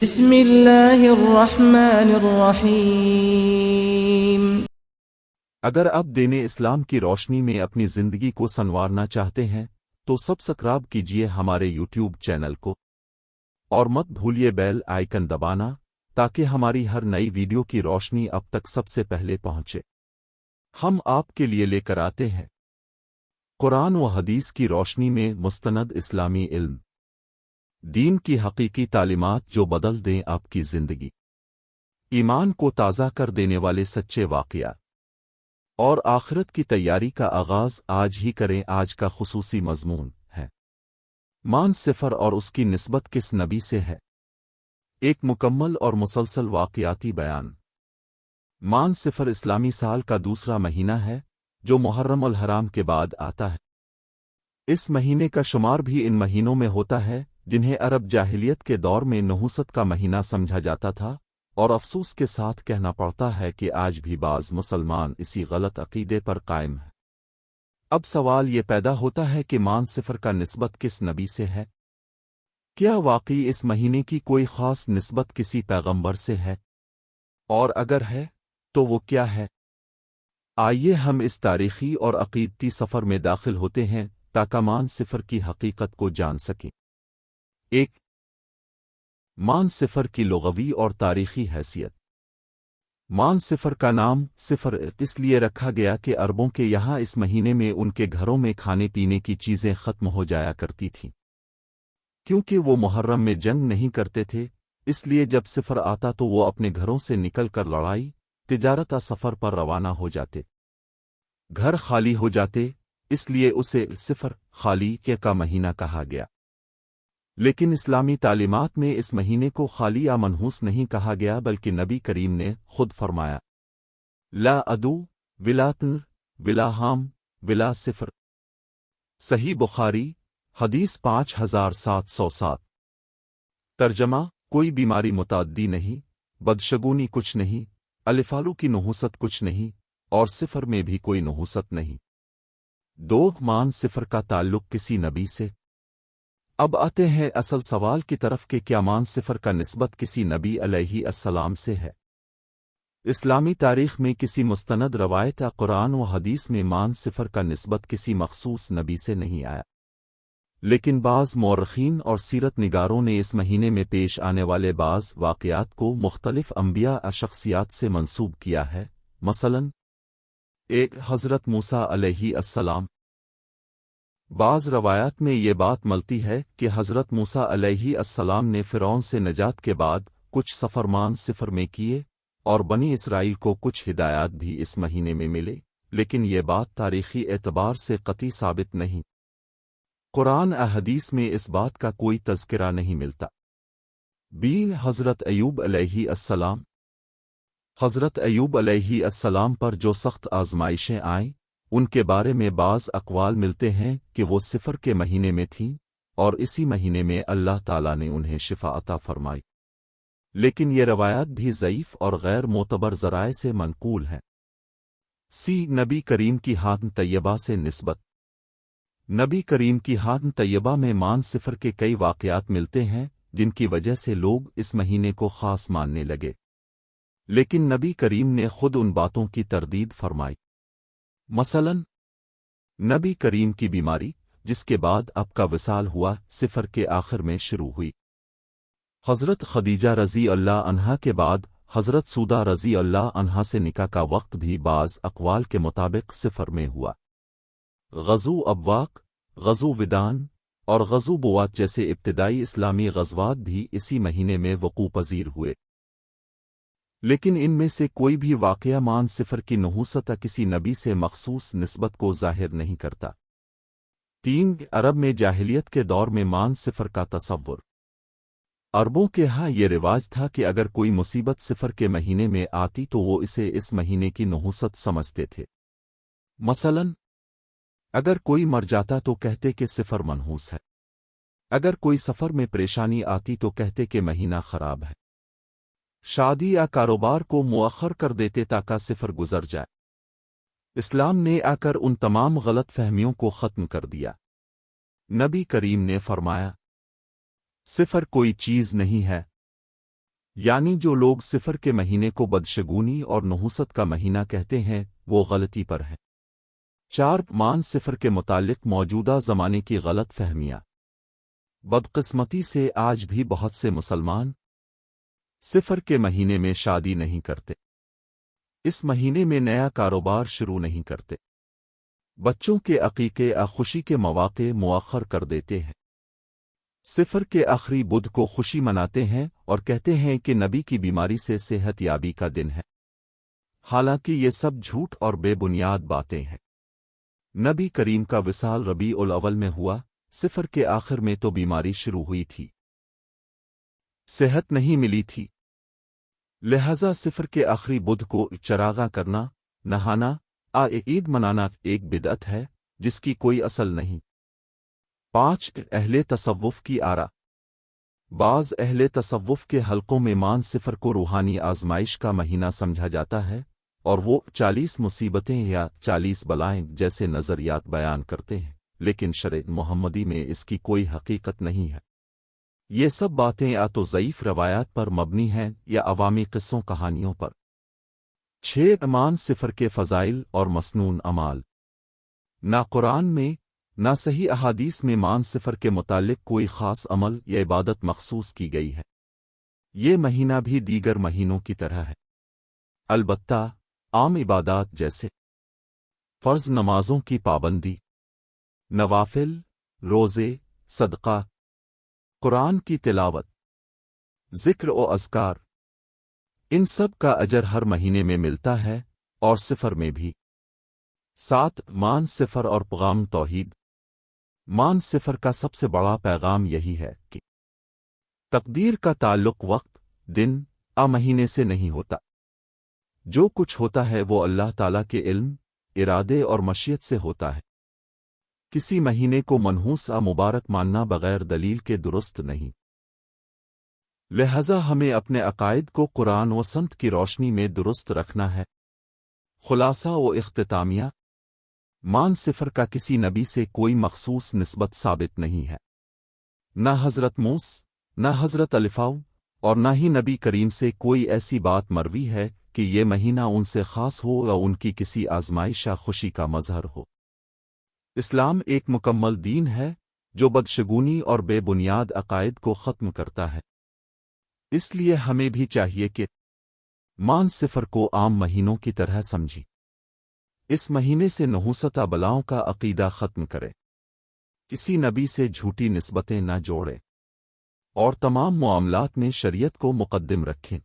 بسم اللہ الرحمن الرحیم۔ اگر آپ دین اسلام کی روشنی میں اپنی زندگی کو سنوارنا چاہتے ہیں تو سبسکرائب کیجئے ہمارے یوٹیوب چینل کو اور مت بھولیے بیل آئیکن دبانا تاکہ ہماری ہر نئی ویڈیو کی روشنی اب تک سب سے پہلے پہنچے۔ ہم آپ کے لیے لے کر آتے ہیں قرآن و حدیث کی روشنی میں مستند اسلامی علم، دین کی حقیقی تعلیمات جو بدل دیں آپ کی زندگی، ایمان کو تازہ کر دینے والے سچے واقعات اور آخرت کی تیاری کا آغاز آج ہی کریں۔ آج کا خصوصی مضمون ہے مان صفر اور اس کی نسبت کس نبی سے ہے۔ ایک مکمل اور مسلسل واقعاتی بیان۔ مان صفر اسلامی سال کا دوسرا مہینہ ہے جو محرم الحرام کے بعد آتا ہے۔ اس مہینے کا شمار بھی ان مہینوں میں ہوتا ہے جنہیں عرب جاہلیت کے دور میں نحوست کا مہینہ سمجھا جاتا تھا، اور افسوس کے ساتھ کہنا پڑتا ہے کہ آج بھی بعض مسلمان اسی غلط عقیدے پر قائم ہیں۔ اب سوال یہ پیدا ہوتا ہے کہ مان صفر کا نسبت کس نبی سے ہے؟ کیا واقعی اس مہینے کی کوئی خاص نسبت کسی پیغمبر سے ہے؟ اور اگر ہے تو وہ کیا ہے؟ آئیے ہم اس تاریخی اور عقیدتی سفر میں داخل ہوتے ہیں تاکہ مان صفر کی حقیقت کو جان سکیں۔ ایک، مان صفر کی لغوی اور تاریخی حیثیت۔ مان صفر کا نام صفر اس لیے رکھا گیا کہ عربوں کے یہاں اس مہینے میں ان کے گھروں میں کھانے پینے کی چیزیں ختم ہو جایا کرتی تھیں۔ کیونکہ وہ محرم میں جنگ نہیں کرتے تھے، اس لیے جب صفر آتا تو وہ اپنے گھروں سے نکل کر لڑائی، تجارت سفر پر روانہ ہو جاتے۔ گھر خالی ہو جاتے، اس لیے اسے صفر خالی کا مہینہ کہا گیا۔ لیکن اسلامی تعلیمات میں اس مہینے کو خالی یا منحوس نہیں کہا گیا، بلکہ نبی کریم نے خود فرمایا لا عدو ولا تنر ولا حام ولا صفر۔ صحیح بخاری حدیث 5707۔ ترجمہ، کوئی بیماری متعدی نہیں، بدشگونی کچھ نہیں، الفالو کی نحوست کچھ نہیں، اور صفر میں بھی کوئی نحوست نہیں۔ دو، مان صفر کا تعلق کسی نبی سے؟ اب آتے ہیں اصل سوال کی طرف کہ کیا مان صفر کا نسبت کسی نبی علیہ السلام سے ہے؟ اسلامی تاریخ میں کسی مستند روایت یا قرآن و حدیث میں مان صفر کا نسبت کسی مخصوص نبی سے نہیں آیا، لیکن بعض مورخین اور سیرت نگاروں نے اس مہینے میں پیش آنے والے بعض واقعات کو مختلف انبیاء شخصیات سے منسوب کیا ہے۔ مثلاً ایک، حضرت موسیٰ علیہ السلام۔ بعض روایات میں یہ بات ملتی ہے کہ حضرت موسیٰ علیہ السلام نے فرعون سے نجات کے بعد کچھ سفر مان صفر میں کیے، اور بنی اسرائیل کو کچھ ہدایات بھی اس مہینے میں ملے، لیکن یہ بات تاریخی اعتبار سے قطعی ثابت نہیں۔ قرآن احادیث میں اس بات کا کوئی تذکرہ نہیں ملتا۔ حضرت ایوب علیہ السلام۔ حضرت ایوب علیہ السلام پر جو سخت آزمائشیں آئیں، ان کے بارے میں بعض اقوال ملتے ہیں کہ وہ صفر کے مہینے میں تھیں، اور اسی مہینے میں اللہ تعالیٰ نے انہیں شفا عطا فرمائی، لیکن یہ روایات بھی ضعیف اور غیر معتبر ذرائع سے منقول ہیں۔ نبی کریم کی ہاتھ طیبہ سے نسبت۔ نبی کریم کی ہاتھ طیبہ میں مان صفر کے کئی واقعات ملتے ہیں جن کی وجہ سے لوگ اس مہینے کو خاص ماننے لگے، لیکن نبی کریم نے خود ان باتوں کی تردید فرمائی۔ مثلاً نبی کریم کی بیماری جس کے بعد آپ کا وصال ہوا صفر کے آخر میں شروع ہوئی۔ حضرت خدیجہ رضی اللہ عنہا کے بعد حضرت سودا رضی اللہ عنہا سے نکاح کا وقت بھی بعض اقوال کے مطابق صفر میں ہوا۔ غزو ابواق، غزو ودان اور غزو بوات جیسے ابتدائی اسلامی غزوات بھی اسی مہینے میں وقوع پذیر ہوئے، لیکن ان میں سے کوئی بھی واقعہ مان صفر کی نحوست کسی نبی سے مخصوص نسبت کو ظاہر نہیں کرتا۔ عرب میں جاہلیت کے دور میں مان صفر کا تصور۔ عربوں کے ہاں یہ رواج تھا کہ اگر کوئی مصیبت صفر کے مہینے میں آتی تو وہ اسے اس مہینے کی نحوست سمجھتے تھے۔ مثلاً اگر کوئی مر جاتا تو کہتے کہ صفر منحوس ہے، اگر کوئی سفر میں پریشانی آتی تو کہتے کہ مہینہ خراب ہے، شادی یا کاروبار کو مؤخر کر دیتے تاکہ صفر گزر جائے۔ اسلام نے آ کر ان تمام غلط فہمیوں کو ختم کر دیا۔ نبی کریم نے فرمایا صفر کوئی چیز نہیں ہے، یعنی جو لوگ صفر کے مہینے کو بدشگونی اور نحوست کا مہینہ کہتے ہیں وہ غلطی پر ہیں۔ 4 مان صفر کے متعلق موجودہ زمانے کی غلط فہمیاں۔ بدقسمتی سے آج بھی بہت سے مسلمان صفر کے مہینے میں شادی نہیں کرتے، اس مہینے میں نیا کاروبار شروع نہیں کرتے، بچوں کے عقیقے یا خوشی کے مواقع مؤخر کر دیتے ہیں، صفر کے آخری بدھ کو خوشی مناتے ہیں اور کہتے ہیں کہ نبی کی بیماری سے صحت یابی کا دن ہے، حالانکہ یہ سب جھوٹ اور بے بنیاد باتیں ہیں۔ نبی کریم کا وصال ربیع الاول میں ہوا، صفر کے آخر میں تو بیماری شروع ہوئی تھی، صحت نہیں ملی تھی، لہذا صفر کے آخری بدھ کو چراغاں کرنا، نہانا، عید منانا ایک بدعت ہے جس کی کوئی اصل نہیں۔ 5 اہل تصوف کی آرا۔ بعض اہل تصوف کے حلقوں میں مان صفر کو روحانی آزمائش کا مہینہ سمجھا جاتا ہے اور وہ 40 مصیبتیں یا 40 بلائیں جیسے نظریات بیان کرتے ہیں، لیکن شریعت محمدی میں اس کی کوئی حقیقت نہیں ہے۔ یہ سب باتیں یا تو ضعیف روایات پر مبنی ہیں یا عوامی قصوں کہانیوں پر۔ 6 مان صفر کے فضائل اور مسنون اعمال۔ نہ قرآن میں نہ صحیح احادیث میں مان صفر کے متعلق کوئی خاص عمل یا عبادت مخصوص کی گئی ہے۔ یہ مہینہ بھی دیگر مہینوں کی طرح ہے، البتہ عام عبادات جیسے فرض نمازوں کی پابندی، نوافل، روزے، صدقہ، قرآن کی تلاوت، ذکر و اذکار، ان سب کا اجر ہر مہینے میں ملتا ہے اور صفر میں بھی۔ 7 مان صفر اور پیغام توحید۔ مان صفر کا سب سے بڑا پیغام یہی ہے کہ تقدیر کا تعلق وقت، دن، مہینے سے نہیں ہوتا۔ جو کچھ ہوتا ہے وہ اللہ تعالیٰ کے علم، ارادے اور مشیت سے ہوتا ہے۔ کسی مہینے کو منحوس مبارک ماننا بغیر دلیل کے درست نہیں۔ لہذا ہمیں اپنے عقائد کو قرآن و سنت کی روشنی میں درست رکھنا ہے۔ خلاصہ و اختتامیہ، مان صفر کا کسی نبی سے کوئی مخصوص نسبت ثابت نہیں ہے، نہ حضرت موسی، نہ حضرت الفاؤ اور نہ ہی نبی کریم سے کوئی ایسی بات مروی ہے کہ یہ مہینہ ان سے خاص ہو یا ان کی کسی آزمائش یا خوشی کا مظہر ہو۔ اسلام ایک مکمل دین ہے جو بدشگونی اور بے بنیاد عقائد کو ختم کرتا ہے۔ اس لیے ہمیں بھی چاہیے کہ مان صفر کو عام مہینوں کی طرح سمجھی، اس مہینے سے نحوستہ بلاؤں کا عقیدہ ختم کرے، کسی نبی سے جھوٹی نسبتیں نہ جوڑے اور تمام معاملات میں شریعت کو مقدم رکھیں۔